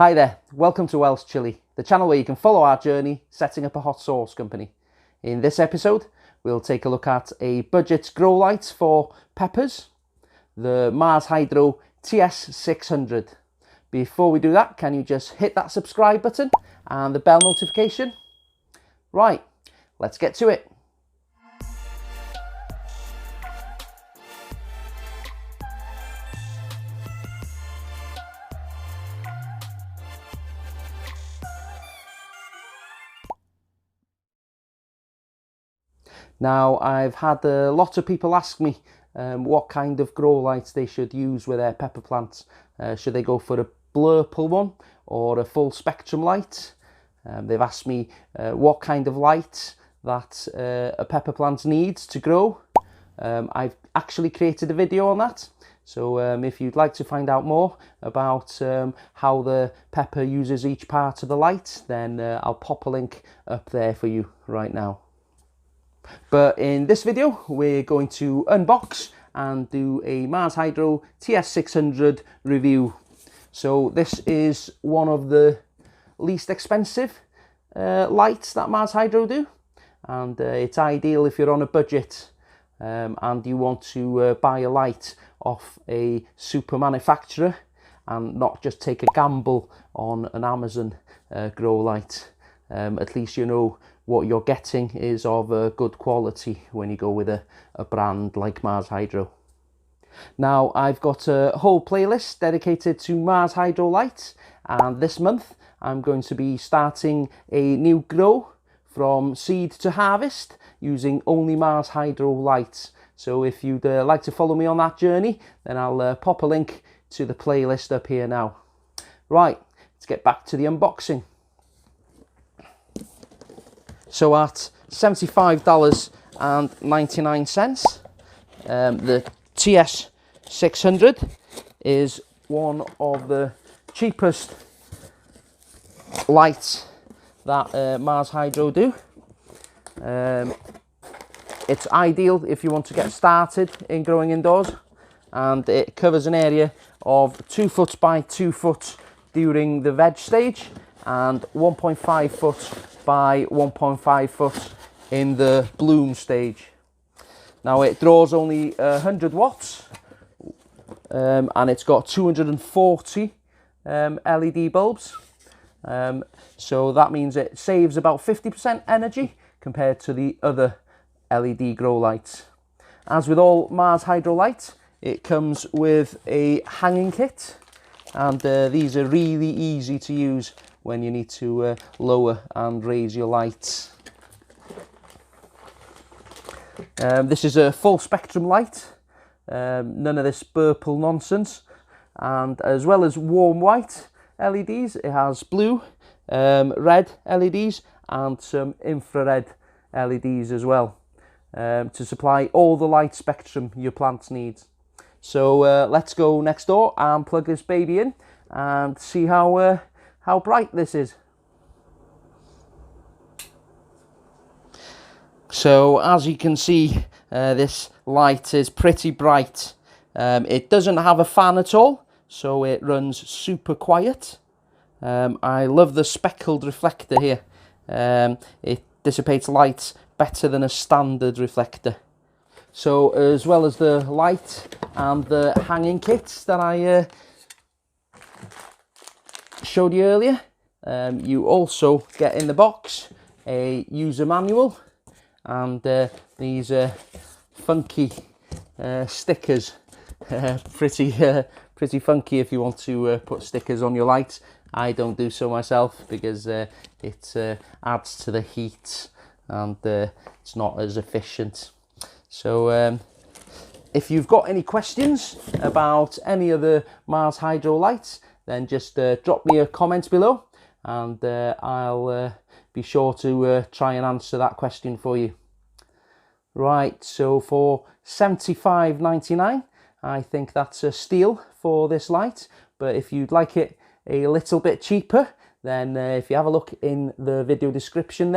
Hi there, welcome to Welsh Chili, the channel where you can follow our journey setting up a hot sauce company. In this episode, we'll take a look at a budget grow light for peppers, the Mars Hydro TS600. Before we do that, can you just hit that subscribe button and the bell notification? Right, let's get to it. Now, I've had a lot of people ask me what kind of grow lights they should use with their pepper plants. Should they go for a blurple one or a full spectrum light? They've asked me what kind of light that a pepper plant needs to grow. I've actually created a video on that. So if you'd like to find out more about how the pepper uses each part of the light, then I'll pop a link up there for you right now. But in this video, we're going to unbox and do a Mars Hydro TS600 review. So this is one of the least expensive lights that Mars Hydro do. And it's ideal if you're on a budget and you want to buy a light off a super manufacturer and not just take a gamble on an Amazon grow light. At least you know what you're getting is of good quality when you go with a brand like Mars Hydro. Now, I've got a whole playlist dedicated to Mars Hydro lights, and this month I'm going to be starting a new grow from seed to harvest using only Mars Hydro lights. So if you'd like to follow me on that journey, then I'll pop a link to the playlist up here now. Right, let's get back to the unboxing. So at $75.99, the TS600 is one of the cheapest lights that Mars Hydro do. It's ideal if you want to get started in growing indoors, and it covers an area of 2 foot by 2 foot during the veg stage and 1.5 foot by 1.5 foot in the bloom stage. Now, it draws only 100 watts and it's got 240 LED bulbs. So that means it saves about 50% energy compared to the other LED grow lights. As with all Mars Hydro lights, it comes with a hanging kit, and these are really easy to use when you need to lower and raise your lights. This is a full spectrum light, none of this purple nonsense, and as well as warm white LEDs, it has blue, red LEDs and some infrared LEDs as well, to supply all the light spectrum your plants need. So let's go next door and plug this baby in and see how bright this is. So as you can see, this light is pretty bright. It doesn't have a fan at all, so it runs super quiet. I love the speckled reflector here. It dissipates light better than a standard reflector. So as well as the light and the hanging kits that I showed you earlier, you also get in the box a user manual and these funky stickers. Pretty funky if you want to put stickers on your lights. I don't do so myself because it adds to the heat and it's not as efficient. So if you've got any questions about any of the Mars Hydro lights, then just drop me a comment below and I'll be sure to try and answer that question for you. Right, so for $75.99, I think that's a steal for this light. But if you'd like it a little bit cheaper, then if you have a look in the video description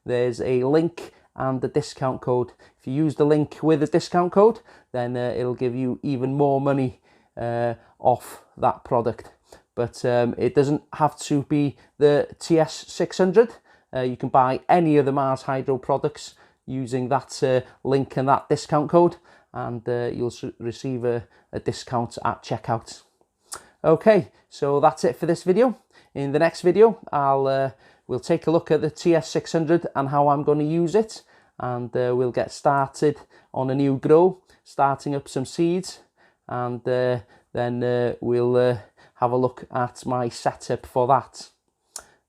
there's a link and a discount code. If you use the link with a discount code, then it'll give you even more money off that product. but it doesn't have to be the TS600. You can buy any of the Mars Hydro products using that link and that discount code, and you'll receive a discount at checkout. Okay, so that's it for this video. In the next video, we'll take a look at the TS600 and how I'm going to use it, and we'll get started on a new grow, starting up some seeds, and then we'll have a look at my setup for that.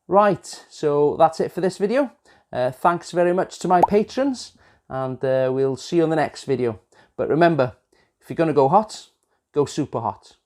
Right, so that's it for this video. Thanks very much to my patrons, and we'll see you on the next video. But remember, if you're going to go hot, go super hot.